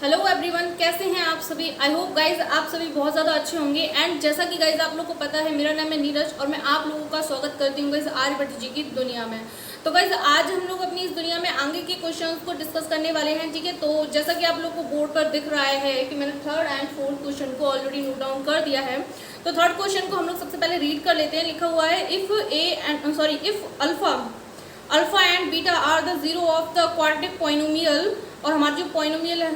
Hello everyone, कैसे हैं आप सभी। आई होप गाइज आप सभी बहुत ज़्यादा अच्छे होंगे। एंड जैसा कि गाइज आप लोग को पता है, मेरा नाम है नीरज और मैं आप लोगों का स्वागत करती हूँ गाइज आर्यभट्ट जी की दुनिया में। तो गाइज आज हम लोग अपनी इस दुनिया में आगे के क्वेश्चंस को डिस्कस करने वाले हैं, ठीक है। तो जैसा कि आप लोग को बोर्ड पर दिख रहा है कि मैंने थर्ड एंड फोर्थ क्वेश्चन को ऑलरेडी नोट डाउन कर दिया है। तो थर्ड क्वेश्चन को हम लोग सबसे पहले रीड कर लेते हैं। लिखा हुआ है if alpha and beta are the zero of the quadratic polynomial, और हमारी जो पॉलिनोमियल है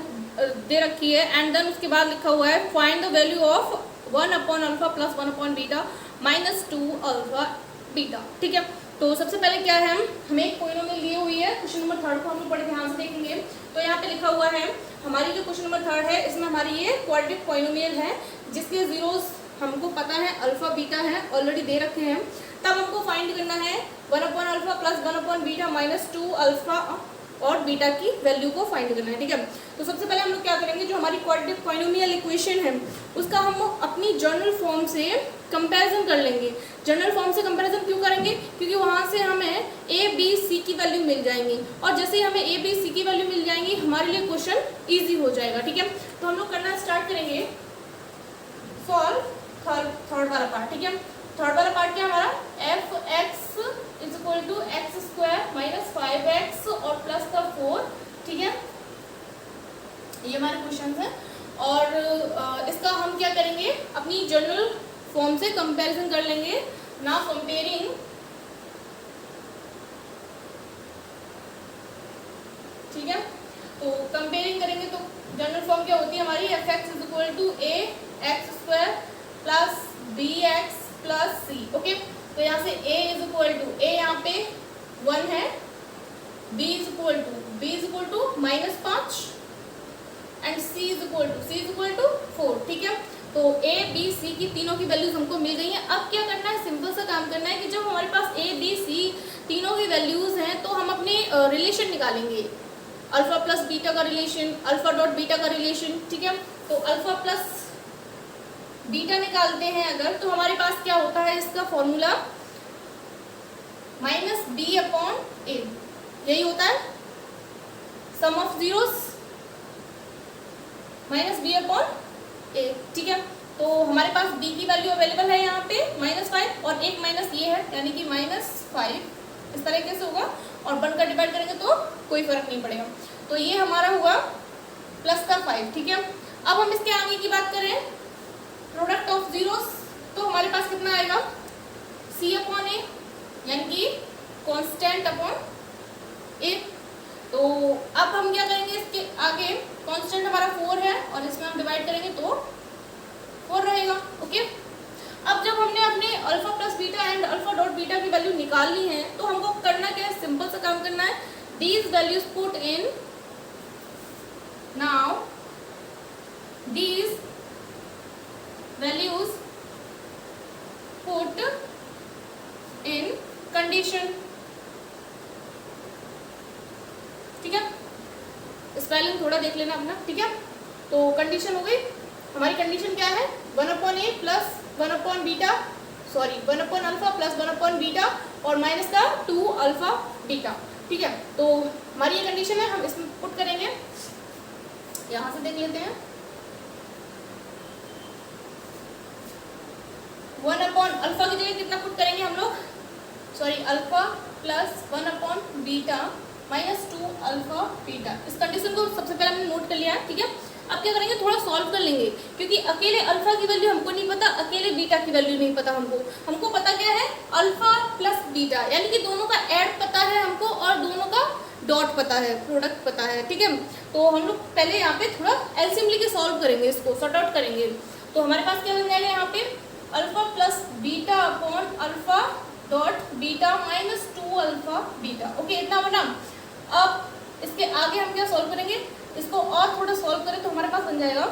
दे रखी है। एंड देन उसके बाद लिखा हुआ है फाइंड द वैल्यू ऑफ 1/अल्फा प्लस 1/बीटा माइनस 2 अल्फा बीटा, ठीक है। तो सबसे पहले क्या है, हमें एक पॉलिनोमियल दी हुई है। क्वेश्चन नंबर थर्ड को हम लोग बड़े ध्यान से देखेंगे। तो यहाँ पे लिखा हुआ है हमारी जो क्वेश्चन नंबर थर्ड है, इसमें हमारी ये क्वाड्रेटिक पॉलिनोमियल है जिसके जीरोस हमको पता है अल्फा बीटा है, ऑलरेडी दे रखे हैं। तब हमको फाइंड करना है 1/अल्फा प्लस 1/बीटा माइनस 2 अल्फा और बीटा की वैल्यू को फाइंड करना है, ठीक है। तो सबसे पहले हम लोग क्या करेंगे, जो हमारी क्वाड्रेटिक पॉलिनोमियल इक्वेशन है उसका हम अपनी जनरल फॉर्म से कंपैरिजन कर लेंगे। जनरल फॉर्म से कंपैरिजन क्यों करेंगे, क्योंकि वहाँ से हमें ए बी सी की वैल्यू मिल जाएंगी, और जैसे ही हमें ए बी सी की वैल्यू मिल जाएंगी हमारे लिए क्वेश्चन ईजी हो जाएगा, ठीक है। तो हम लोग करना स्टार्ट करेंगे सॉल्व थर्ड वाला पार्ट, ठीक है। थर्ड वाला पार्ट क्या हमारा, F X is equal to X square minus 5x और प्लस का 4, ठीक है। ये हमारे क्वेश्चन है। और इसका हम क्या करेंगे, अपनी जनरल फॉर्म से कंपैरिजन कर लेंगे। नाउ कंपेयरिंग, ठीक है। तो कंपेयरिंग करेंगे तो जनरल फॉर्म क्या होती है हमारी, F X is equal to A X square plus B X plus C, okay. तो यहाँ से a is equal to A, यहाँ पे 1 है, b is equal to -5 and c is equal to 4, ठीक है। तो a b c की तीनों की वैल्यूज हमको मिल गई हैं। अब क्या करना है, सिंपल सा काम करना है कि जब हमारे पास a b c तीनों की वैल्यूज हैं तो हम अपने रिलेशन निकालेंगे, अल्फा प्लस बीटा का रिलेशन, अल्फा डॉट बीटा का रिलेशन, ठीक है। तो अल्फा प्लस बीटा निकालते हैं अगर, तो हमारे पास क्या होता है इसका फॉर्मूला -b/a, यही होता है सम ऑफ जीरोस -b/a, ठीक है। तो हमारे पास b की वैल्यू अवेलेबल है यहाँ पे -5 और एक माइनस ये है यानी कि -5, इस तरीके से होगा। और 1 का डिवाइड करेंगे तो कोई फर्क नहीं पड़ेगा। तो ये हमारा हुआ प्लस का 5, ठीक है। अब हम इसके आगे की बात करें, प्रोडक्ट ऑफ जीरोस, तो हमारे पास कितना आएगा, c/a यानी कि कांस्टेंट अपॉन a। तो अब हम क्या करेंगे, इसके आगे कांस्टेंट हमारा 4 है और इसमें हम डिवाइड करेंगे तो 4 रहेगा, ओके। अब जब हमने अपने alpha plus beta and alpha dot beta की वैल्यू निकाल ली है तो हमको करना क्या है, सिंपल सा काम करना है, these values put in, now these values put in condition, ठीक है। स्पेलिंग थोड़ा देख लेना अपना, ठीक है। तो कंडीशन हो गई हमारी। कंडीशन क्या है, 1/a प्लस 1/बीटा 1/अल्फा प्लस 1/बीटा और माइनस का 2 अल्फा बीटा, ठीक है। तो हमारी ये कंडीशन है, हम इसमें पुट करेंगे, यहां से देख लेते हैं। 1/अल्फा की जगह कितना पुट करेंगे हम लोग, अल्फा प्लस 1/बीटा माइनस 2 अल्फा बीटा। इस कंडीशन को सबसे पहले हमने नोट कर लिया है, ठीक है। अब क्या करेंगे, थोड़ा सॉल्व कर लेंगे, क्योंकि अकेले अल्फा की वैल्यू हमको नहीं पता, अकेले बीटा की वैल्यू नहीं पता हमको पता क्या है, अल्फा प्लस बीटा, यानी कि दोनों का ऐड पता है हमको और दोनों का डॉट पता है, प्रोडक्ट पता है, ठीक है। तो हम लोग पहले यहाँ पे थोड़ा एलसीएम लेके सॉल्व करेंगे, इसको सॉर्ट आउट करेंगे। तो हमारे पास क्या बन जाएगा यहाँ पे, alpha plus beta upon alpha dot beta minus 2 alpha beta, okay, इतना बना। अब इसके आगे हम क्या सॉल्व करेंगे, इसको और थोड़ा सॉल्व करें तो हमारे पास बन जाएगा,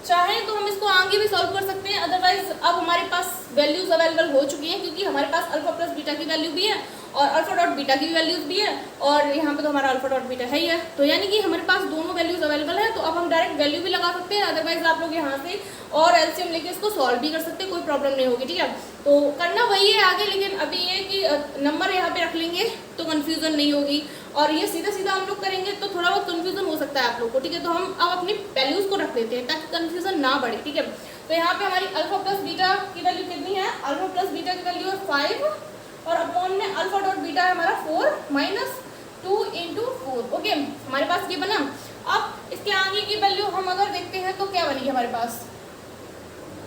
चाहे तो हम इसको आगे भी सॉल्व कर सकते हैं, अदरवाइज अब हमारे पास वैल्यूज अवेलेबल हो चुकी हैं, क्योंकि हमारे पास अल्फा प्लस बीटा की वैल्यू भी है और अल्फा डॉट बीटा की वैल्यूज भी है, और यहाँ पे तो हमारा अल्फा डॉट बीटा है ही है, तो यानी कि हमारे पास दोनों वैल्यूज अवेलेबल है। तो अब हम डायरेक्ट वैल्यू भी लगा सकते हैं, अदरवाइज आप लोग यहाँ से और एलसीएम लेके इसको सॉल्व भी कर सकते हैं, कोई प्रॉब्लम नहीं होगी, ठीक है। तो करना वही है आगे, लेकिन अभी ये कि नंबर यहाँ पे रख लेंगे तो कन्फ्यूजन नहीं होगी, और ये सीधा सीधा हम लोग करेंगे तो थोड़ा बहुत कन्फ्यूजन हो सकता है आप लोग को, ठीक है। तो हम अब अपनी वैल्यूज को रख देते हैं ताकि कन्फ्यूजन ना बढ़े, ठीक है। तो यहाँ पे हमारी अल्फा प्लस बीटा की वैल्यू कितनी है, अल्फा प्लस बीटा की वैल्यू है 5, और अपॉन में अल्फा डॉट बीटा है हमारा 4 माइनस 2 इंटू 4, ओके। हमारे पास ये बना। अब इसके आगे की वैल्यू हम अगर देखते हैं तो क्या बनेगी हमारे पास,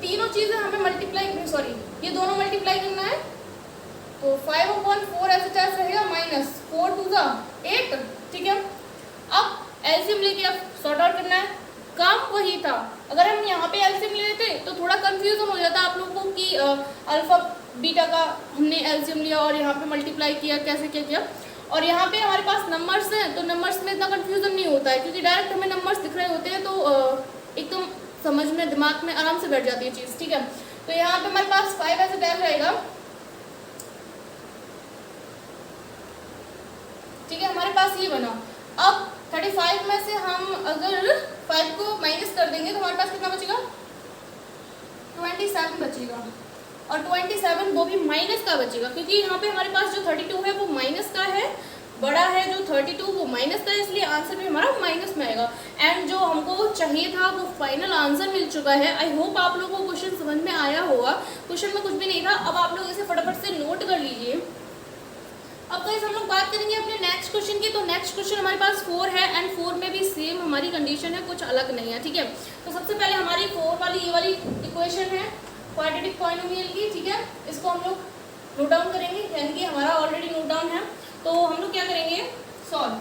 तीनों चीजें हमें मल्टीप्लाई, सॉरी ये दोनों मल्टीप्लाई करना है, तो 5/4 ऐसे चार्ज रहेगा माइनस 4 2 8, ठीक है। अब एलसीएम लेके अब सॉर्ट आउट करना है, काम वही था। अगर हम यहाँ पे एलसीएम ले लेते तो थोड़ा कंफ्यूजन हो जाता आप लोगों को कि अल्फा बीटा का हमने एलसीएम लिया और यहाँ पे मल्टीप्लाई किया, कैसे क्या किया, और यहाँ पे हमारे पास नंबर्स हैं तो नंबर्स में इतना कंफ्यूजन नहीं होता है, क्योंकि डायरेक्ट हमें नंबर्स दिख रहे होते हैं, तो एकदम समझ में दिमाग में आराम से बैठ जाती है चीज़, ठीक है। तो यहाँ पे हमारे पास 5 ऐसे डैम रहेगा, ठीक है। हमारे पास ये बना। अब 35 में से हम अगर 5 को माइनस कर देंगे तो हमारे पास कितना बचेगा, 27 बचेगा, और 27 वो भी माइनस का बचेगा, क्योंकि यहाँ पे हमारे पास जो 32 है वो माइनस का है, बड़ा है जो 32 वो माइनस का है, इसलिए आंसर भी हमारा माइनस में आएगा। एंड जो हमको चाहिए था वो फाइनल आंसर मिल चुका है। आई होप आप लोगों को क्वेश्चन समझ में आया होगा, क्वेश्चन में कुछ भी नहीं था। अब आप लोग इसे फटाफट से नोट कर लीजिए। अब गाइस हम लोग बात करेंगे अपने नेक्स्ट क्वेश्चन की। तो नेक्स्ट क्वेश्चन हमारे पास 4 है, एंड 4 में भी सेम हमारी कंडीशन है, कुछ अलग नहीं है, ठीक है। तो सबसे पहले हमारी 4 वाली ये वाली इक्वेशन है क्वाड्रेटिक पॉलिनोमियल की, ठीक है। इसको हम लोग नोट डाउन करेंगे, यानी कि हमारा ऑलरेडी नोट डाउन है। तो हम लोग क्या करेंगे, सॉल्व।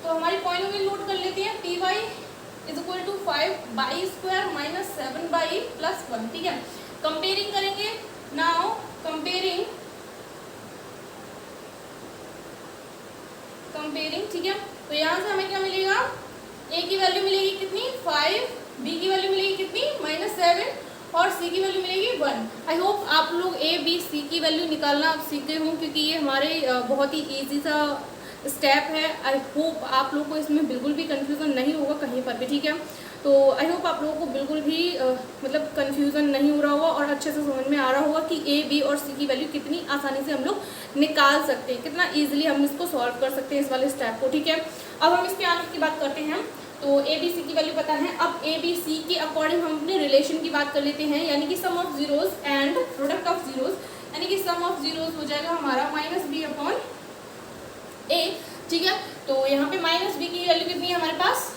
तो हमारी पॉलिनोमियल नोट कर लेते हैं, P Y is equal to 5/² minus 7/+1, ठीक है। कंपेयरिंग करेंगे, नाउ कंपेयरिंग, ठीक है। तो यहाँ से हमें क्या मिलेगा, ए की वैल्यू मिलेगी कितनी 5, बी की वैल्यू मिलेगी कितनी -7, और सी की वैल्यू मिलेगी 1। आई होप आप लोग ए बी सी की वैल्यू निकालना आप सीख गए हों, क्योंकि ये हमारे बहुत ही ईजी सा स्टेप है। आई होप आप लोग को इसमें बिल्कुल भी कंफ्यूजन नहीं होगा कहीं पर भी, ठीक है। तो आई होप आप लोगों को बिल्कुल भी मतलब कंफ्यूजन नहीं हो रहा होगा और अच्छे से समझ में आ रहा होगा कि ए बी और सी की वैल्यू कितनी आसानी से हम लोग निकाल सकते हैं, कितना ईजिली हम इसको सॉल्व कर सकते हैं इस वाले स्टेप को, ठीक है। अब हम इसके आगे की बात करते हैं। तो ए बी सी की वैल्यू पता है, अब ए बी सी के अकॉर्डिंग हम अपने रिलेशन की बात कर लेते हैं, यानी कि sum of zeros and product of zeros, यानी कि सम ऑफ जीरोज हो जाएगा हमारा -b/a, ठीक है। तो यहाँ पे -b की वैल्यू कितनी है हमारे पास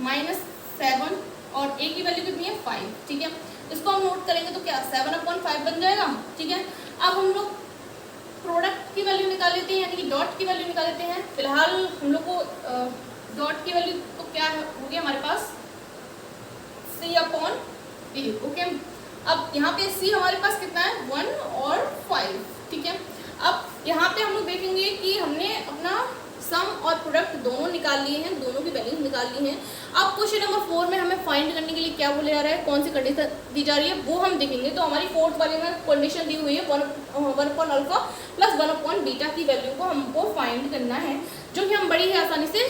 -7, और a की वैल्यू कितनी है 5, ठीक है। इसको हम नोट करेंगे तो क्या 7/5 बन जाएगा, ठीक है। अब हम लोग प्रोडक्ट की वैल्यू निकाल लेते हैं, यानी कि डॉट की वैल्यू निकाल लेते हैं। फिलहाल हम लोग को डॉट की वैल्यू तो क्या हो गया हमारे पास c/a, ओके। अब यहाँ पे c हमारे पास कितना है 1 और 5, ठीक है। अब यहाँ पे हम लोग देखेंगे कि हमने अपना सम और प्रोडक्ट दोनों निकाल लिए हैं, दोनों की वैल्यूज निकाल ली हैं। अब क्वेश्चन नंबर 4 में हमें फाइंड करने के लिए क्या बोले जा रहा है, कौन सी कंडीशन दी जा रही है वो हम देखेंगे। तो हमारी 4th वाले में कंडीशन दी हुई है 1/α + 1/β की वैल्यू को हमको फाइंड करना है, जो कि हम बड़ी ही आसानी से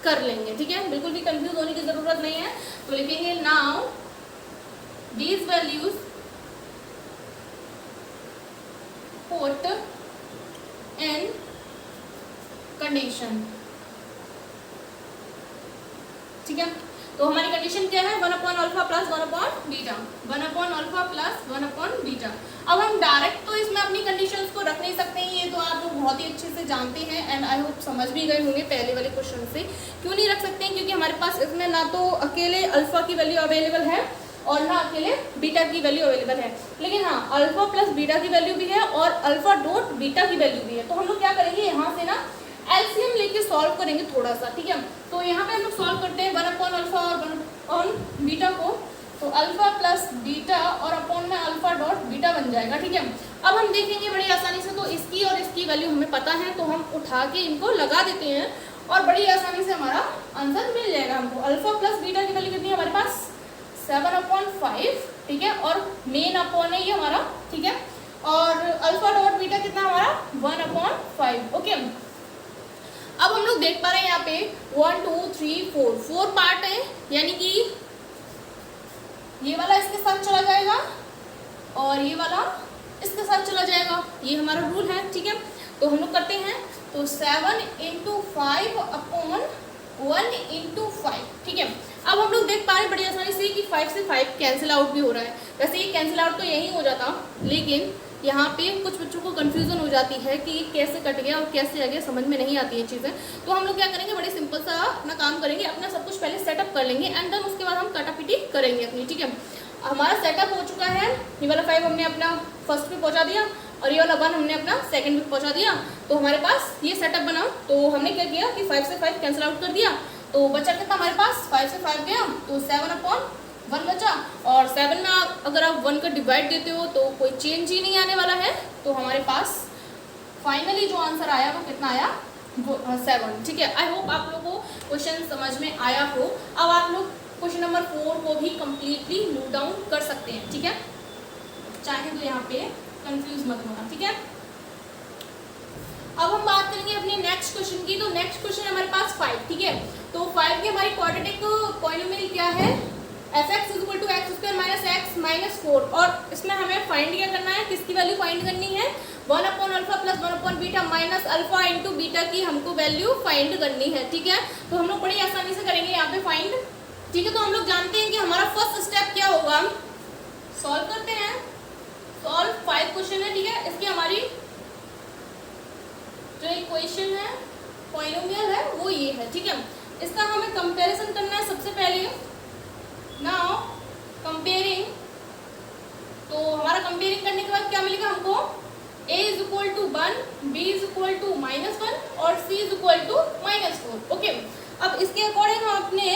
कर लेंगे, ठीक है। बिल्कुल भी कंफ्यूज होने की ज़रूरत नहीं है। तो लिखेंगे now these values put in condition, ठीक है। तो हमारी कंडीशन क्या है 1/α + 1/β, 1/α + 1/β। अब हम डायरेक्ट तो इसमें अपनी कंडीशंस को रख नहीं सकते हैं, ये तो आप लोग बहुत ही अच्छे से जानते हैं, एंड आई होप समझ भी गए होंगे पहले वाले क्वेश्चन से। क्यों नहीं रख सकते हैं, क्योंकि हमारे पास इसमें ना तो अकेले अल्फा की वैल्यू अवेलेबल है और ना अकेले बीटा की वैल्यू अवेलेबल है, लेकिन हाँ अल्फा प्लस बीटा की वैल्यू भी है और अल्फा डॉट बीटा की वैल्यू भी है। तो हम लोग क्या करेंगे, यहाँ से ना एलसीएम लेके सॉल्व करेंगे थोड़ा सा, ठीक है। तो यहाँ पे हम लोग सॉल्व करते हैं 1/अल्फा और 1/बीटा को, तो अल्फा प्लस बीटा और अपॉन में अल्फा डॉट बीटा बन जाएगा, ठीक है। अब हम देखेंगे बड़ी आसानी से, तो इसकी और इसकी वैल्यू हमें पता है, तो हम उठा के इनको लगा देते हैं और बड़ी आसानी से हमारा आंसर मिल जाएगा हमको। अल्फा प्लस बीटा की वैल्यू कितनी है हमारे पास 7/5, ठीक है, और मेन अपॉन है ये हमारा, ठीक है। और अल्फा डॉट बीटा कितना हमारा 1/5। ओके, अब हम लोग देख पा रहे हैं यहाँ पे 1 2 3 4 पार्ट है, यानी कि ये वाला इसके साथ चला जाएगा और ये वाला इसके साथ चला जाएगा, ये हमारा रूल है। ठीक है, तो हम लोग करते हैं, तो 7 × 5/1 × 5। ठीक है, अब हम लोग देख पा रहे हैं बड़ी आसानी से कि 5 से 5 कैंसिल आउट भी हो रहा है। वैसे ये कैंसिल आउट तो यही हो जाता, लेकिन यहाँ पे कुछ बच्चों को कंफ्यूजन हो जाती है कि कैसे कट गया और कैसे आ गया, समझ में नहीं आती है चीज़ें। तो हम लोग क्या करेंगे, बड़े सिंपल सा अपना काम करेंगे, अपना सब कुछ पहले सेटअप कर लेंगे एंड देन उसके बाद हम काटापीटी करेंगे अपनी। ठीक है, हमारा सेटअप हो चुका है, ये वाला 5 हमने अपना फर्स्ट पे पहुँचा दिया और ये वाला 1 हमने अपना सेकंड पे पहुँचा दिया, तो हमारे पास ये सेटअप बना। तो हमने क्या किया कि 5 से 5 कैंसिल आउट कर दिया, तो बचा कितना हमारे पास, 5 से 5 गया तो 7/1 बचा। और 7 में अगर आप 1 का डिवाइड देते हो तो कोई चेंज ही नहीं आने वाला है, तो हमारे पास फाइनली जो आंसर आया वो कितना आया, 7। ठीक है, आई होप आप लोगों को क्वेश्चन समझ में आया हो। अब आप लोग क्वेश्चन नंबर 4 को भी कंप्लीटली नोट डाउन कर सकते हैं। ठीक है, चाहे तो यहाँ पे कंफ्यूज मत होना। ठीक है, अब हम बात करेंगे अपने नेक्स्ट क्वेश्चन की। तो नेक्स्ट क्वेश्चन हमारे पास 5। ठीक है, तो 5 की हमारी क्वाड्रेटिक पॉलिनोमियल क्या है, fx = x² - x - 4। और इसमें हमें फाइंड क्या करना है, किसकी वैल्यू फाइंड करनी है, 1/α + 1/β माइनस अल्फा इंटू बीटा की हमको वैल्यू फाइंड करनी है। ठीक है, तो हम लोग बड़ी आसानी से करेंगे यहाँ पे फाइंड। ठीक है, तो हम लोग जानते हैं कि हमारा फर्स्ट स्टेप क्या होगा, सॉल्व करते हैं। सॉल्व 5 क्वेश्चन है। ठीक है, इसकी हमारी जो इक्वेशन है, पॉलिनोमियल है, वो ये है। ठीक है, इसका हमें कंपैरिजन करना है सबसे पहले। नाउ कंपेयरिंग, तो हमारा कंपेयरिंग करने के बाद क्या मिलेगा हमको, a = 1, b = -1 और c = -4। ओके, अब इसके अकॉर्डिंग हम अपने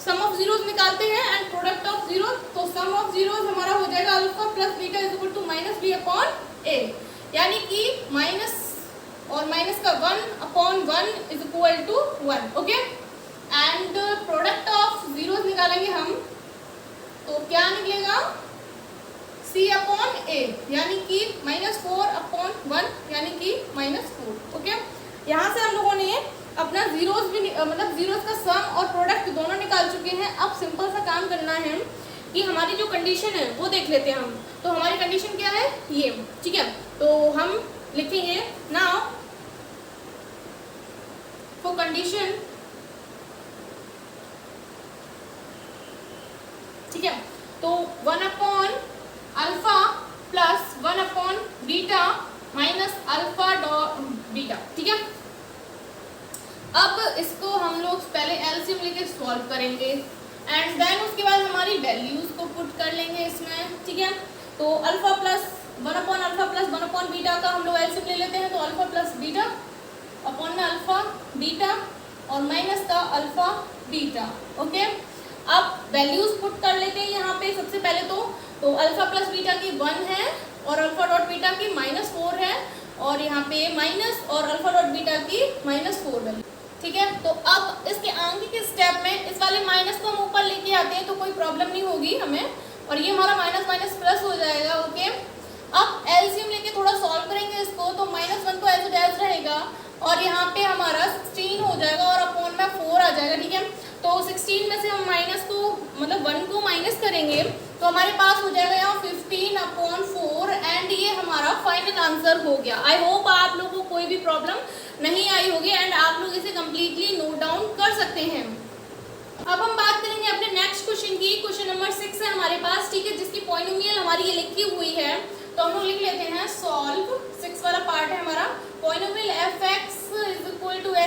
सम ऑफ जीरोस निकालते हैं एंड प्रोडक्ट ऑफ जीरो। तो सम ऑफ जीरोस हमारा हो जाएगा अल्फा प्लस बीटा = -b/a, यानी कि माइनस और माइनस का 1/1 = 1। Okay, and product of zeros निकालेंगे हम, तो क्या निकलेगा, c/a, यानी कि -4/1 यानी कि -4। ओके, यहाँ से हम लोगों ने अपना जीरोस भी मतलब जीरोस का सम और प्रोडक्ट दोनों निकाल चुके हैं। अब सिंपल सा काम करना है कि हमारी जो कंडीशन है वो देख लेते हैं हम। तो हमारी कंडीशन क्या है, ये। ठीक है, तो हम लिखेंगे नाउ फॉर कंडीशन। ठीक है, तो 1/α plus 1/β minus alpha dot beta. ठीक है, अब इसको हम लोग पहले एलसीएम लेके सॉल्व करेंगे एंड देन उसके बाद हमारी वैल्यूज को पुट कर लेंगे इसमें। ठीक है, तो अल्फा प्लस 1/α प्लस 1/बीटा का हम लोग एलसीएम ले लेते हैं, तो अल्फा प्लस बीटा अपॉन में अल्फा बीटा और माइनस का अल्फा बीटा। ओके, अब वैल्यूज पुट कर लेते हैं यहाँ पे सबसे पहले। तो अल्फा प्लस बीटा की 1 है और अल्फा डॉट बीटा की -4 है और यहाँ पे माइनस और अल्फा डॉट बीटा की -4 वैल्यू। ठीक है, तो अब इसके आगे के स्टेप में इस वाले माइनस को हम ऊपर लेके आते हैं तो कोई प्रॉब्लम नहीं होगी हमें, और ये हमारा माइनस माइनस प्लस हो जाएगा। ओके, अब एलसीएम लेके थोड़ा सॉल्व करेंगे इसको, तो -1 तो एज इट एज रहेगा और यहाँ पे हमारा 16 हो जाएगा और अपॉन में 4 आ जाएगा। ठीक है, तो 16 में से हम माइनस को मतलब 1 को माइनस करेंगे तो हमारे पास हो जाएगा यहाँ 15/4 एंड ये हमारा फाइनल आंसर हो गया। आई होप आप लोगों को कोई भी प्रॉब्लम नहीं आई होगी एंड आप लोग इसे कम्प्लीटली नोट डाउन कर सकते हैं। अब हम बात करेंगे अपने नेक्स्ट क्वेश्चन की। क्वेश्चन नंबर 6 है हमारे पास। ठीक है, जिसकी पॉलिनोमियल हमारी ये लिखी हुई है, तो हम लोग लिख लेते हैं सॉल्व। 6 वाला पार्ट है हमारा, polynomial fx =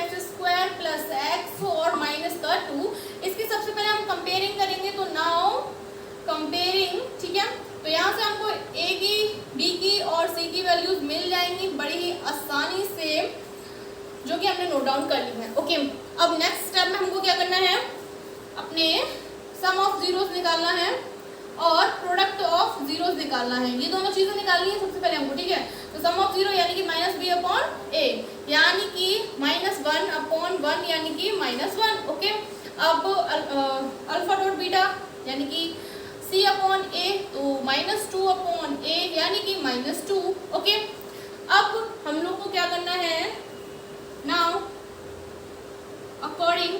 x² plus x और माइनस का 2। इसकी सबसे पहले हम कंपेयरिंग करेंगे, तो नाउ कंपेयरिंग। ठीक है, तो यहाँ से हमको a की, b की और c की वैल्यूज मिल जाएंगी बड़ी ही आसानी से, जो कि हमने नोट डाउन कर ली है। ओके, अब नेक्स्ट स्टेप में हमको क्या करना है, अपने सम ऑफ जीरोस निकालना है और प्रोडक्ट ऑफ जीरोस निकालना है। ये दोनों चीजें निकालनी है सबसे पहले हमको। ठीक है, तो सम ऑफ जीरो यानी कि -b/a यानी कि -1/1 यानी कि -1। ओके, अब अल्फा डॉट बीटा यानी कि c c अपॉन a, तो -2/a यानी कि -2। ओके, अब हम लोग को क्या करना है, now according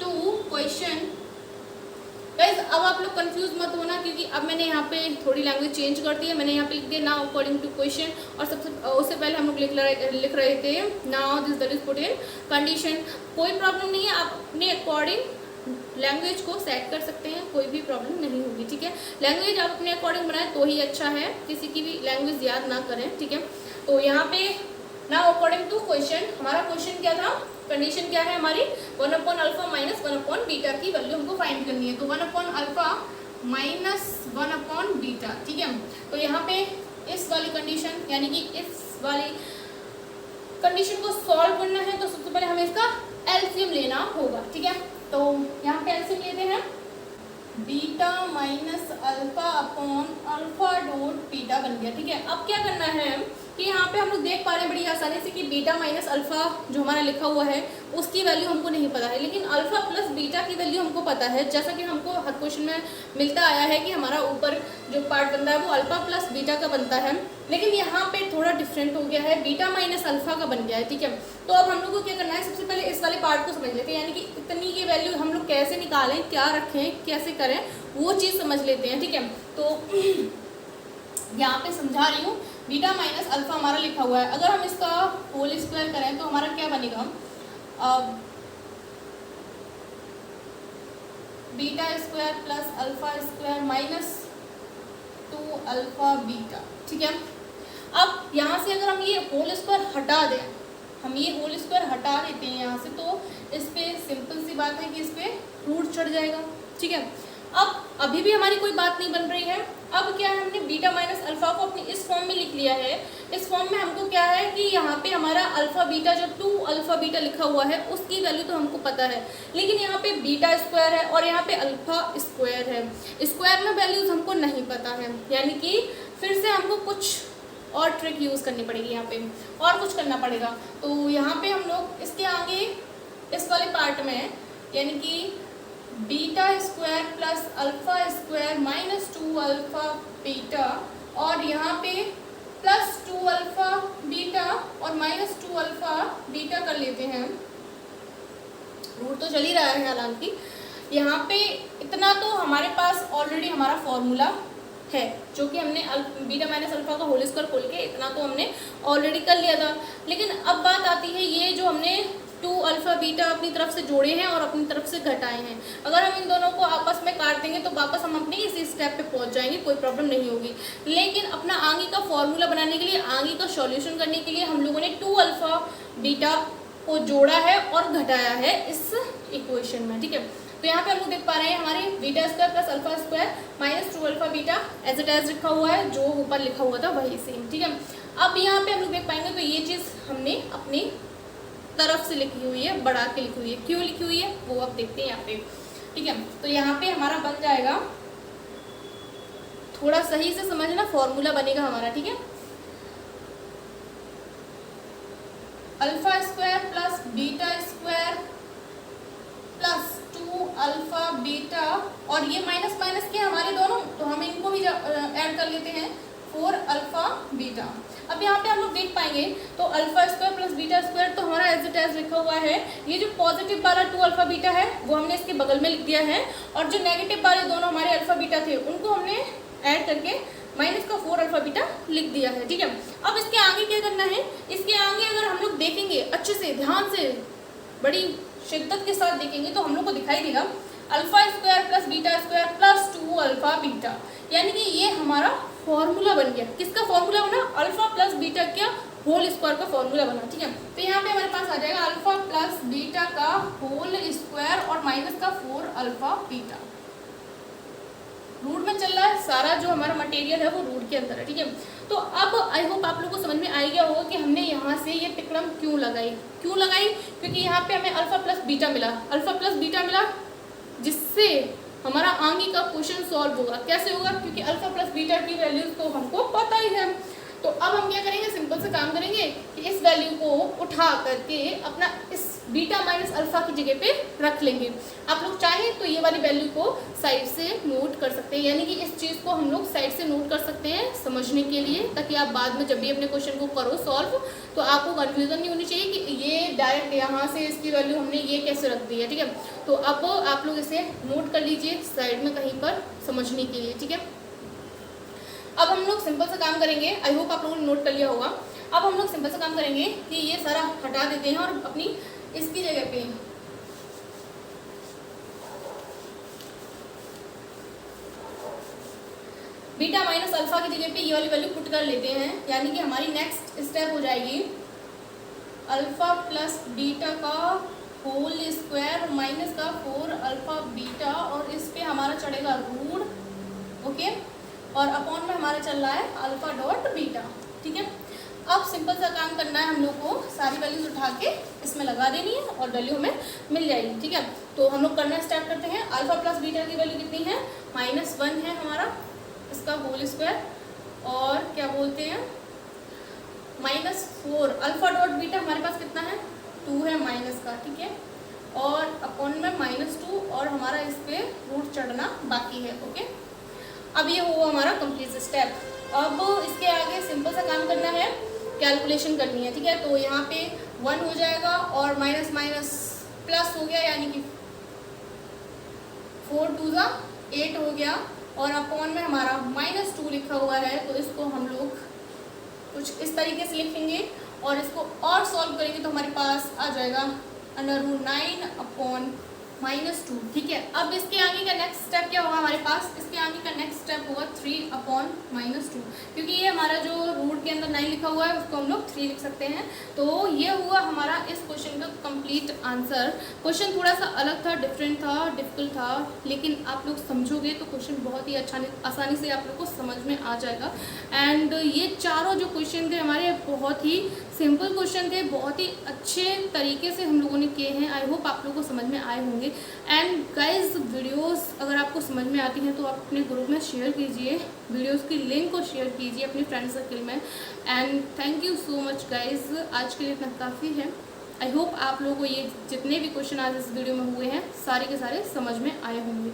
to question. Guys अब आप लोग कंफ्यूज मत होना, क्योंकि अब मैंने यहाँ पे थोड़ी लैंग्वेज चेंज कर दी है। मैंने यहाँ पे लिख दिया नाउ अकॉर्डिंग टू क्वेश्चन, और उससे पहले हम लोग लिख रहे थे now this that is put in condition. कोई प्रॉब्लम नहीं है, आप अपने अकॉर्डिंग लैंग्वेज को सेट कर सकते हैं, कोई भी प्रॉब्लम नहीं होगी। ठीक है, लैंग्वेज आप अपने अकॉर्डिंग बनाएं तो ही अच्छा है, किसी की भी लैंग्वेज याद ना करें। ठीक है, तो यहाँ पे नाउ अकॉर्डिंग टू क्वेश्चन, हमारा क्वेश्चन क्या था, कंडीशन क्या है हमारी, 1/α माइनस 1/बीटा की वैल्यू हमको फाइंड करनी है। तो 1/α माइनस 1/बीटा। ठीक है, तो यहाँ पे इस वाली कंडीशन यानी कि इस वाली कंडीशन को सॉल्व करना है, तो सबसे पहले हमें इसका एलसीएम लेना होगा। ठीक है, तो यहाँ पे एलसीएम लेते हैं, beta minus alpha upon alpha dot beta बन गया। ठीक है, अब क्या करना है कि यहाँ पे हम लोग देख पा रहे हैं बड़ी आसानी से कि बीटा माइनस अल्फा जो हमारा लिखा हुआ है उसकी वैल्यू हमको नहीं पता है, लेकिन अल्फा प्लस बीटा की वैल्यू हमको पता है। जैसा कि हमको हर क्वेश्चन में मिलता आया है कि हमारा ऊपर जो पार्ट बनता है वो अल्फा प्लस बीटा का बनता है, लेकिन यहाँ पे थोड़ा डिफरेंट हो गया है, बीटा माइनस अल्फा का बन गया है। ठीक है, तो अब हम लोग को क्या करना है, सबसे पहले इस वाले पार्ट को समझ लेते हैं, यानी कि इतनी की वैल्यू हम लोग कैसे निकालें, क्या रखें, कैसे करें, वो चीज़ समझ लेते हैं। ठीक है, तो यहाँ पे समझा रही हूँ, बीटा माइनस अल्फा हमारा लिखा हुआ है, अगर हम इसका होल स्क्वायर करें तो हमारा क्या बनेगा, beta square plus alpha square minus 2α beta. ठीक है, अब यहाँ से अगर हम ये होल स्क्वायर हटा दें, हम ये होल स्क्वायर हटा देते हैं यहाँ से, तो इस पे सिंपल सी बात है कि इस पे रूट चढ़ जाएगा। ठीक है, अब अभी भी हमारी कोई बात नहीं बन रही है। अब क्या है, हमने बीटा माइनस अल्फा को अपनी इस फॉर्म में लिख लिया है। इस फॉर्म में हमको क्या है कि यहाँ पे हमारा अल्फा बीटा जो 2α बीटा लिखा हुआ है उसकी वैल्यू तो हमको पता है, लेकिन यहाँ पे बीटा स्क्वायर है और यहाँ पे अल्फा स्क्वायर है, स्क्वायर में वैल्यूज हमको नहीं पता है, यानी कि फिर से हमको कुछ और ट्रिक यूज़ करनी पड़ेगी, यहाँ पे और कुछ करना पड़ेगा। तो यहाँ पे हम लोग इसके आगे इस वाले पार्ट में यानी कि beta square plus alpha square minus 2α beta, और यहाँ पे प्लस 2α बीटा और माइनस 2α बीटा कर लेते हैं। रूट तो चल ही रहा है, हालांकि यहाँ पे इतना तो हमारे पास ऑलरेडी हमारा फॉर्मूला है, जो कि हमने बीटा माइनस अल्फा का होल स्क्वायर खोल के इतना तो हमने ऑलरेडी कर लिया था। लेकिन अब बात आती है ये जो हमने 2α बीटा अपनी तरफ से जोड़े हैं और अपनी तरफ से घटाए हैं, अगर हम इन दोनों को आपस में काट देंगे तो वापस हम अपने इसी स्टेप पे पहुंच जाएंगे, कोई प्रॉब्लम नहीं होगी। लेकिन अपना आगे का फॉर्मूला बनाने के लिए, आगे का सॉल्यूशन करने के लिए हम लोगों ने 2α बीटा को जोड़ा है और घटाया है इस इक्वेशन में। ठीक है, तो यहाँ पे हम लोग देख पा रहे हैं हमारे beta square plus alpha square minus 2α beta as it as लिखा हुआ है, जो ऊपर लिखा हुआ था वही सेम। ठीक है, अब यहाँ पे हम लोग देख पाएंगे तो ये चीज़ हमने अपनी तरफ से लिखी हुई है, बढ़ा के लिखी हुई है, क्यों लिखी हुई है वो अब देखते हैं यहाँ पे। ठीक है, तो यहाँ पे हमारा बन जाएगा, थोड़ा सही से समझना, फॉर्मूला बनेगा हमारा। ठीक है, alpha square plus beta square plus 2α beta, और ये माइनस माइनस के हमारे दोनों, तो हम इनको भी ऐड कर लेते हैं, 4α बीटा। अब यहाँ पे हम लोग देख पाएंगे तो alpha square plus beta square तो हमारा एज इट एज लिखा हुआ है, ये जो पॉजिटिव वाला 2α बीटा है वो हमने इसके बगल में लिख दिया है, और जो नेगेटिव वाले दोनों हमारे अल्फा बीटा थे उनको हमने ऐड करके माइनस का 4α बीटा लिख दिया है। ठीक है, अब इसके आगे क्या करना है, इसके आगे अगर हम लोग देखेंगे अच्छे से, ध्यान से, बड़ी शिद्दत के साथ देखेंगे तो हम लोग को दिखाई देगा alpha square plus beta square plus 2α beta, यानी कि ये हमारा फॉर्मूला बन गया। किसका फॉर्मूला बना, अल्फा प्लस बीटा का होल स्क्वायर का फॉर्मूला बना। ठीक है, तो यहाँ पे हमारे पास आ जाएगा अल्फा प्लस बीटा का होल स्क्वायर और माइनस का 4α बीटा। रूट में चल रहा है सारा, जो हमारा मटेरियल है वो रूट के अंदर है। ठीक है, तो अब आई होप आप लोगों को समझ में आ गया होगा कि हमने यहाँ से ये तिक्रम क्यों लगाई, क्योंकि यहाँ पे हमें अल्फा प्लस बीटा मिला, जिससे हमारा आगे का क्वेश्चन सॉल्व होगा। कैसे होगा, क्योंकि अल्फा प्लस बीटा की वैल्यूज तो हमको पता ही है, तो अब हम क्या करेंगे, सिंपल से काम करेंगे कि इस वैल्यू को उठा करके अपना इस बीटा माइनस अल्फा की जगह पे रख लेंगे। आप लोग चाहें तो ये वाली वैल्यू को साइड से नोट कर सकते हैं, यानी कि इस चीज़ को हम लोग साइड से नोट कर सकते हैं समझने के लिए, ताकि आप बाद में जब भी अपने क्वेश्चन को करो सॉल्व तो आपको कन्फ्यूजन नहीं होनी चाहिए कि ये डायरेक्ट यहाँ से इसकी वैल्यू हमने ये कैसे रख दी है। ठीक है, तो अब आप लोग इसे नोट कर लीजिए साइड में कहीं पर समझने के लिए। ठीक है, अब हम लोग सिंपल सा काम करेंगे, आई होप आप लोगों ने नोट कर लिया होगा। अब हम लोग सिंपल सा काम करेंगे कि ये सारा हटा देते हैं और अपनी इसकी जगह पे बीटा माइनस अल्फा की जगह पे ये वाली वैल्यू पुट कर लेते हैं, यानी कि हमारी नेक्स्ट स्टेप हो जाएगी अल्फा प्लस बीटा का होल स्क्वायर माइनस का 4 अल्फा बीटा, और इस पे हमारा चढ़ेगा रूट, ओके, और अपॉन में हमारा चल रहा है अल्फा डॉट बीटा। ठीक है, अब सिंपल सा काम करना है हम लोग को, सारी वैल्यूज उठा के इसमें लगा देनी है और वैल्यू हमें मिल जाएगी। ठीक है, तो हम लोग करना स्टार्ट करते हैं। अल्फा प्लस बीटा की वैल्यू कितनी है, -1 है हमारा, इसका होल स्क्वायर, और क्या बोलते हैं -4 अल्फा डॉट बीटा हमारे पास कितना है 2 है माइनस का। ठीक है, और अपॉन में -2 और हमारा इस पर रूट चढ़ना बाकी है। ओके, अब ये हुआ हमारा कंप्लीट स्टेप। अब इसके आगे सिंपल सा काम करना है, कैलकुलेशन करनी है। ठीक है, तो यहाँ पे 1 हो जाएगा और माइनस माइनस प्लस हो गया, यानी कि 4 2 8 हो गया, और अपॉन में हमारा -2 लिखा हुआ है, तो इसको हम लोग कुछ इस तरीके से लिखेंगे और इसको और सॉल्व करेंगे तो हमारे पास आ जाएगा √9 अपॉन -2। ठीक है, अब इसके आगे का नेक्स्ट स्टेप क्या होगा हमारे पास, इसके आगे का नेक्स्ट स्टेप होगा 3 अपॉन -2, क्योंकि ये हमारा जो रूट के अंदर 9 लिखा हुआ है उसको हम लोग 3 लिख सकते हैं। तो ये हुआ हमारा इस क्वेश्चन का कंप्लीट आंसर। क्वेश्चन थोड़ा सा अलग था, डिफरेंट था, डिफिकल्ट था, लेकिन आप लोग समझोगे तो क्वेश्चन बहुत ही आसानी से आप लोग को समझ में आ जाएगा। एंड ये चारों जो क्वेश्चन थे हमारे बहुत ही सिंपल क्वेश्चन थे, बहुत ही अच्छे तरीके से हम लोगों ने किए हैं। आई होप आप लोगों को समझ में आए होंगे। एंड गाइज, वीडियोस अगर आपको समझ में आती हैं तो आप अपने ग्रुप में शेयर कीजिए, वीडियोस की लिंक को शेयर कीजिए अपने फ्रेंड सर्कल में। And thank you so much guys, आज के लिए इतना काफ़ी है। आई होप आप लोगों को ये जितने भी क्वेश्चन आज इस वीडियो में हुए हैं सारे के सारे समझ में आए होंगे।